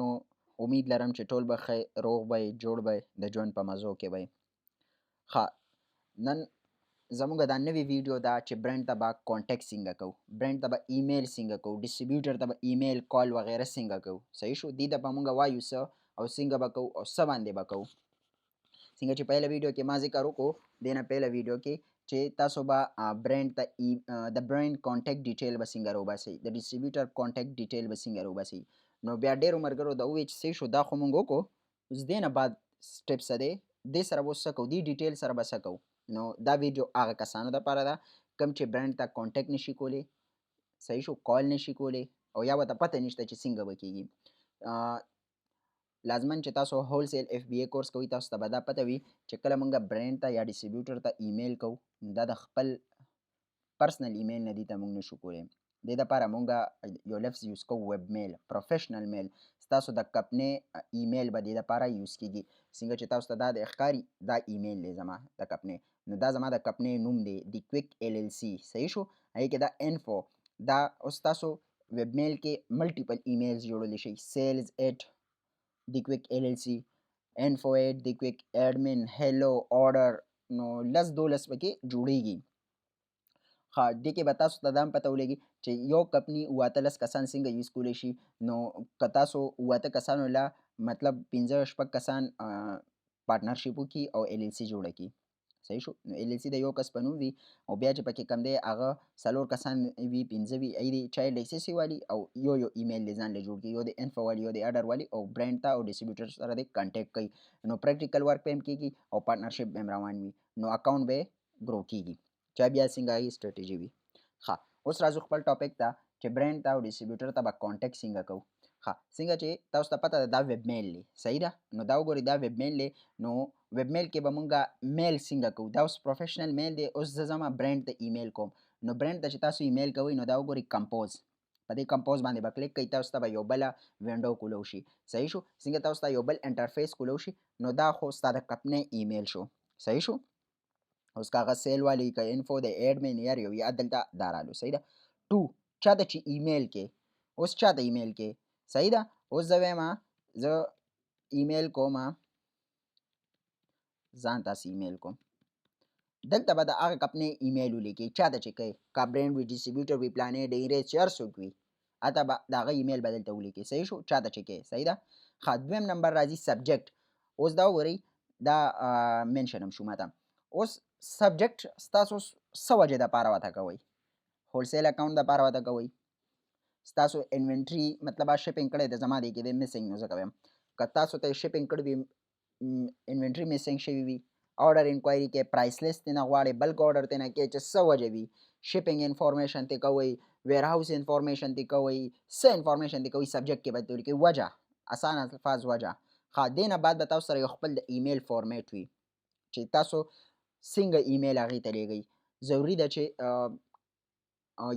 نو امید لرم چې ټول به روغ به جوړ به د ژوند په مزو کې به ښه نن زموږ دا نوې ویډیو دا چې برند ته به کانټیکټ څنګه کوو برند ته به ایمیل څنګه کوو ډسټریبیوټر ته به ایمیل کال وغیره څنګه کوو صحیح شو دې ته به موږ وایو څه او څنګه به کوو او څه باندې به کوو څنګه چې پهله ویډیو کې ما ذکر وکړو دې نه پهله ویډیو کې چې تاسو به برند ته د برند کانټیکټ ډیټیل به څنګه راوباسئ د ډسټریبیوټر کانټیکټ ډیټیل به څنګه راوباسئ نو بیا ډېرو ملګرو دا وویل چې صحیح شو دا خو موږ وکړو اوس دې نه بعد سټپ څه دی دې سره به اوس څه کوو دې ډیټیل سره به څه کوو نو دا ویډیو هغه کسانو دپاره ده کوم چې برند ته کانټیکټ نشي کولی صحیح شو کال نشي کولی او یا ورته پته نشته چې څنګه به کېږي لازمن چې تاسو هولسیل اف بی ای کورس کوئ تاسو ته به دا پته وي چې کله موږ برند ته یا ډسټریبیوټر ته ایمیل کوو دا د خپل پرسنل ایمیل نه دې ته موږ نشو کولی دې دپاره موږ یو لفظ یوز کوو ویب میل پروفیشنل میل ستاسو د کمپنۍ ایمیل به دې دپاره یوز کېږي څنګه چې تاسو ته دا د ښکاري دا ایمیل دی زما د کمپنۍ نو دا زما د کمپنۍ نوم دی د کویک ایل ایل سی صحیح شو هغې کې دا انفو دا اوس تاسو ویب میل کې ملټیپل ایمیلز جوړولی شئ سیلز ایټ د کویک ایل ایل سی انفو ایټ د کویک ایډمن هیلو آرډر نو 10-12 پکې جوړیږي ښه دې کې به تاسو ته دا هم پته ولګي چې یو کمپني 18 کسان څنګه یوز کولی شي نو که تاسو 8 کسانو له مطلب 15-16 کسان پارټنرشپ وکړي او ایل ایل سی جوړه کړي صحیح شو نو ایل ایل سی د یو کس په نوم وي او بیا چې پکې کم دی هغه 4 کسان وي 15 وي ای دی چایلډ ایسیسي والی او یو ایمیل دی ځان له جوړ کړي یو د انفو والی یو د اډر والی او برانډ ته او ډسټریبیوټر سره د کانټیکټ کوي نو پریکټیکل ورک به هم کېږي او پارټنرشپ به هم روان وي نو اکاونټ به ګرو کېږي چا بیا څنګه هغې سټریټیژي وي ښه اوس راځو خپل ټاپک ته چې برانډ ته او ډسټریبیوټر ته به کانټیکټ څنګه کوو ښه څنګه چې تاسو ته پته ده دا ویب میل دی صحیح ده نو دا وګورئ دا ویب میل دی نو ویب میل کې به مونږ میل څنګه کوو دا اوس پروفیشنل میل دی اوس زه ځم برانډ ته ایمیل کوم نو برانډ ته چې تاسو ایمیل کوئ نو دا وګورئ کمپوز په دې کمپوز باندې به کلیک کوئ تاسو ته به یو بله وینډو کولو شي صحیح شو څنګه تاسو ته یو بل انټرفیس کولو شي نو دا خو ستا د کمپنۍ ایمیل شو صحیح شو اوس که هغه سیل والی که انفو د ایډمن یار یو یا دلته دا رالو صحیح ده ټو چا ته چې ایمیل کې اوس چا ته ایمیل کې صحیح ده اوس زه وایم زه ایمیل کوم ځان تاسې ایمیل کوم دلته به د هغه کمپنۍ ایمیل ولیکئ چا ته چې کوئ که برانډ وي ډسټریبیوټر وي پلانې ډیرې چې هر څوک وي هلته به د هغه ایمیل به دلته ولیکئ صحیح شو چا ته چې کوئ صحیح ده ښه دویم نمبر راځي سبجیکټ اوس دا وګورئ دا منشن هم شو ماته اوس سبجیکټ ستاسو څه وجې دپاره ورته کوئ هولسیل اکاونټ دپاره ورته کوئ ستاسو انوینټري مطلب شپینګ کړی د زما دی کې د مسنګ نو ځکه وایم که تاسو ته شپینګ کړی وي انوینټري مسنګ شوي وي آرډر انکوایري کې پرایس لیست ترې نه غواړئ بلک آرډر ترې نه کوئ چې څه وجه وي شپینګ انفارمیشن ترې کوئ ویر هاوس انفارمیشن ترې کوئ څه انفارمیشن ترې کوئ سبجیکټ کې به ترې ولیکئ وجه اسان الفاظ وجه ښه دې نه بعد به تاسو سره یو خپل د ایمیل فارمیټ وي چې تاسو څنګه ایمیل هغې ته لیږئ ضروري ده چې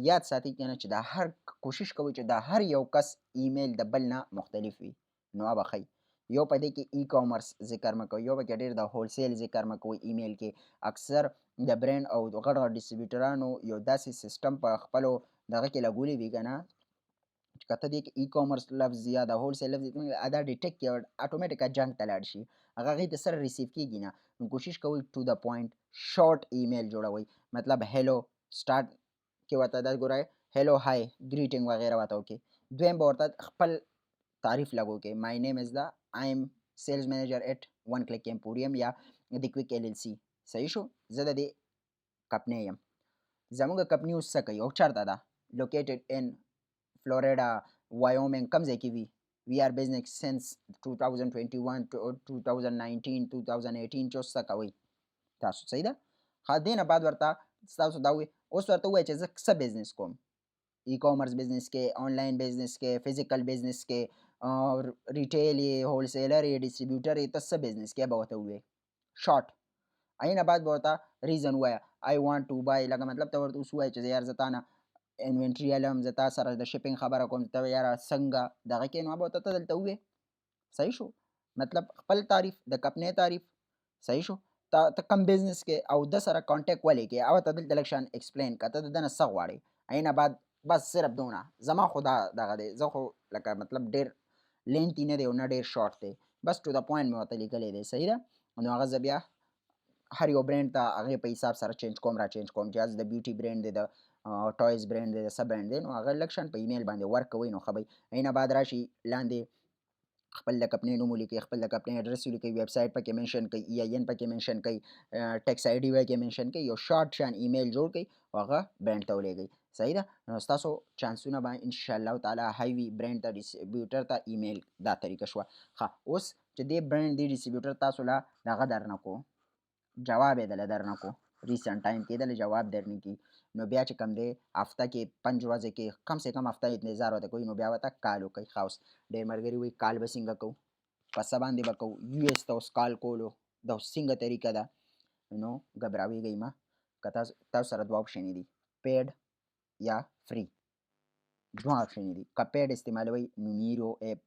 یاد ساتئ که نه چې دا هر کوشش کوئ چې دا هر یو کس ایمیل د بل نه مختلف وي نو هغه به ښه یو په دې کې ای کامرس ذکر مه کوئ یو پکې ډېر د هولسیل ذکر مه کوئ ایمیل کې اکثر د برانډ او غټ غټ ډسټریبیوټرانو یو داسې سیسټم په خپلو دغه کې لګولی وي که نه چې که ته دې کې ای کامرس لفظ یا د هولسیل لفظ دا ډیټیک کړي اټومیټیکه جنګ ته لاړ شي هغه هغې ته سره ریسیو کېږي نه نو کوشش کوئ ټو د پوینټ شارټ ایمیل جوړوئ مطلب هیلو سټارټ کې ورته دا ګورئ هیلو های ګریټینګ وغیره ورته وکړئ دویم به ورته خپل تعریف لګو کې مای نیم از د آی ایم سیلز مینیجر ایټ ون کلیک ایمپوریم یا د کویک ایل ایل سی صحیح شو زه د دې کمپنۍ یم زموږ کمپنۍ اوس څه کوي او چېرته ده لوکیټډ ان فلوریډا وایومنګ کوم ځای کې وي وی آر بزنس سنس 2021 2019 2018 چې اوس څه کوئ تاسو صحیح ده ښه دې نه بعد ورته ستاسو دا وي اوس ورته ووایه چې زه څه بزنس کوم ای کامرس بزنس کې آنلاین بزنس کې فزیکل بزنس کې ریټیل یې هولسیلر یې ډسټریبیوټر یې ته څه بزنس کې به ورته ووایې شارټ هغې نه بعد به ورته ریزن ووایه آی وانټ ټو بای لکه مطلب ته ورته اوس ووایه چې یار زه تا نه انوینټري علم زه تا سره د شپینګ خبره کوم ته یاره څنګه دغه کې نو به ورته ته دلته ووایې صحیح شو مطلب خپل تعریف د کمپنۍ تعریف صحیح شو ته کم بزنس کې او د سره کانټیکټ ولې کې او ته دلته لږ شان ایکسپلین که ته د ده نه څه غواړې هغې نه بعد بس صرف دونه زما خو دا دغه دی زه خو لکه مطلب ډېر لینتي نه دی او نه ډېر شارټ دی، بس ټو د پوینټ مې ورته لیکلی دی. صحیح ده. نو هغه زه بیا هر یو برانډ ته هغې په حساب سره چینج کوم را چینج کوم، چې از د بیوټي برانډ دی، د ټویز برانډ دی، د څه برانډ دی، نو هغه لږ شان په ایمیل باندې ورکوئ نو ښه به وي. اینه بعد راشي لاندې خپل د کمپنۍ نوم ولیکئ، خپل د کمپنۍ اډرس ولیکئ، ویب سایټ پکې منشن کړئ، ای آی ان پکې منشن کړئ، ټیکس آی ډي پکې منشن کړئ، یو شارټ شان ایمیل جوړ کړئ او هغه برانډ ته ولېږئ. صحیح ده. نو ستاسو چانسونه به انشاءالله تعالی های وي برانډ ته ډسټریبیوټر ته ایمیل دا طریقه شوه. ښه اوس چې دې برانډ دې ډسټریبیوټر تاسو له دغه درنه کو جواب یې دله درنه کو ریسنټ ټایم کېدله جواب درنه کي، نو بیا چې کوم دی هفته کې 5 ورځې کې کم سے کم هفته انتظار ورته کوئ، نو بیا ورته کال وکئ. ښه اوس ډېر ملګري وایي کال به څنګه کوو، په څه باندې به کوو، یو ایس ته اوس کال کولو دا اوس څنګه طریقه ده. نو ګبراویږئ مه، که تاسو سره دوه آپشنې دي، پیډ یا فری، دوه آپشنې دي. که پیډ استعمالوئ نو میرو ایپ،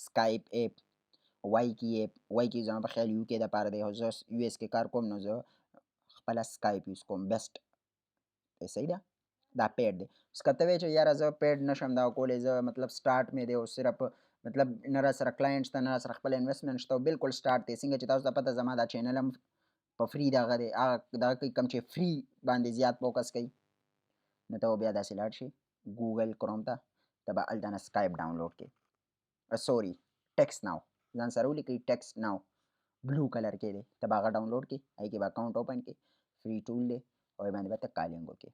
سکایپ ایپ، وای کی ایپ، وای کی زما په خیال یو کې دپاره دی، او زه یو ایس کې کار کوم نو زه خپله سکایپ یوز کوم، بیسټ دی. صحیح ده. دا پیډ دی. اوس که ته وایې چې یاره زه پیډ نشم دا کولی، زه مطلب سټارټ مې دی او صرف مطلب نه را سره کلاینټ شته، نه را سره خپل انویسټمنټ شته، بالکل سټارټ دی. څنګه چې تاسو ته پته زما دا چینل هم په فری دغه دی، هغه دغه کوي کوم چې فری باندې زیات فوکس کوي، نو ته به بیا داسې لاړ شي ګوګل کروم ته، ته به هلته نه سکایپ ډاونلوډ کړې، سوري ټیکس ناو ځان سره ولیکئ، ټیکس ناو بلو کلر کې دی، ته به هغه ډاونلوډ کړې، هغې کې به اکاونټ اوپن کړې، فری ټول دی او هغې باندې به ته کالینګ وکړې.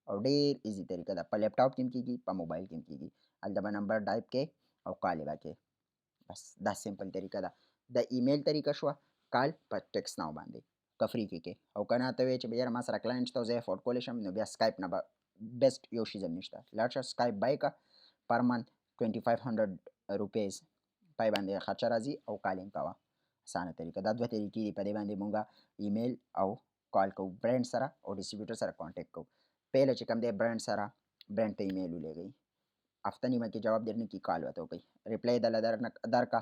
او ډېر ایزي طریقه ده، په لیپټاپ کې هم کېږي، په موبایل کې هم کېږي. هلته به نمبر ټایپ کې او کال یې به کې، بس دا سمپل طریقه ده. د ایمیل طریقه شوه، کال په ټیکس ناو باندې که فری کې کې، او که نه ته وایې چې یاره ما سره کلاینټ شته او زه یې افورډ کولی شم، نو بیا سکایپ نه به بیسټ یو شیز هم نشته، لاړ شه سکایپ بای که پر منت 2500 روپیز پای باندې خرچه راځي او کالینګ کوه، اسانه طریقه. دا دوه طریقې دي، په دې باندې مونږ ایمیل او کال کوو، برانډ سره او ډسټریبیوټر سره کانټیکټ کوو. پهله چې کوم دی برانډ سره برانډ ته ایمیل ولېږئ، هفته نیمه کې جواب درنه کي، کال ورته وکړئ، ریپلی دله درکړه،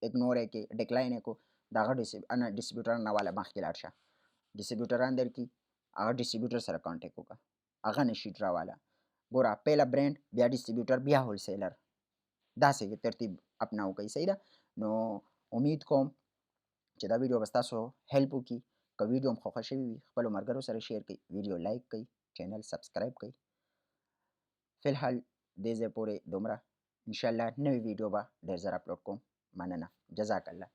اګنور یې کړې، ډکلاین یې کړو، د هغه ډسټریبیوټر نه والا مخکې لاړ شه، ډسټریبیوټران درکړي، هغه ډسټریبیوټر سره کانټیکټ وکړه، هغه نه شي راواله. ګوره پهله برانډ، بیا ډسټریبیوټر، بیا هولسیلر، داسې ترتیب اپناو کوئ. صحیح ده. نو امید کوم چې دا ویډیو به ستاسو هیلپ وکړي. که ویډیو هم خوښه شوې وي خپلو ملګرو سره شیر کړئ، ویډیو لایک کړئ، چینل سبسکرایب کړئ. فی الحال دې ځای پورې دومره، انشاءالله نوې ویډیو به ډېر زر اپلوډ کوم. مننه، جزاک الله.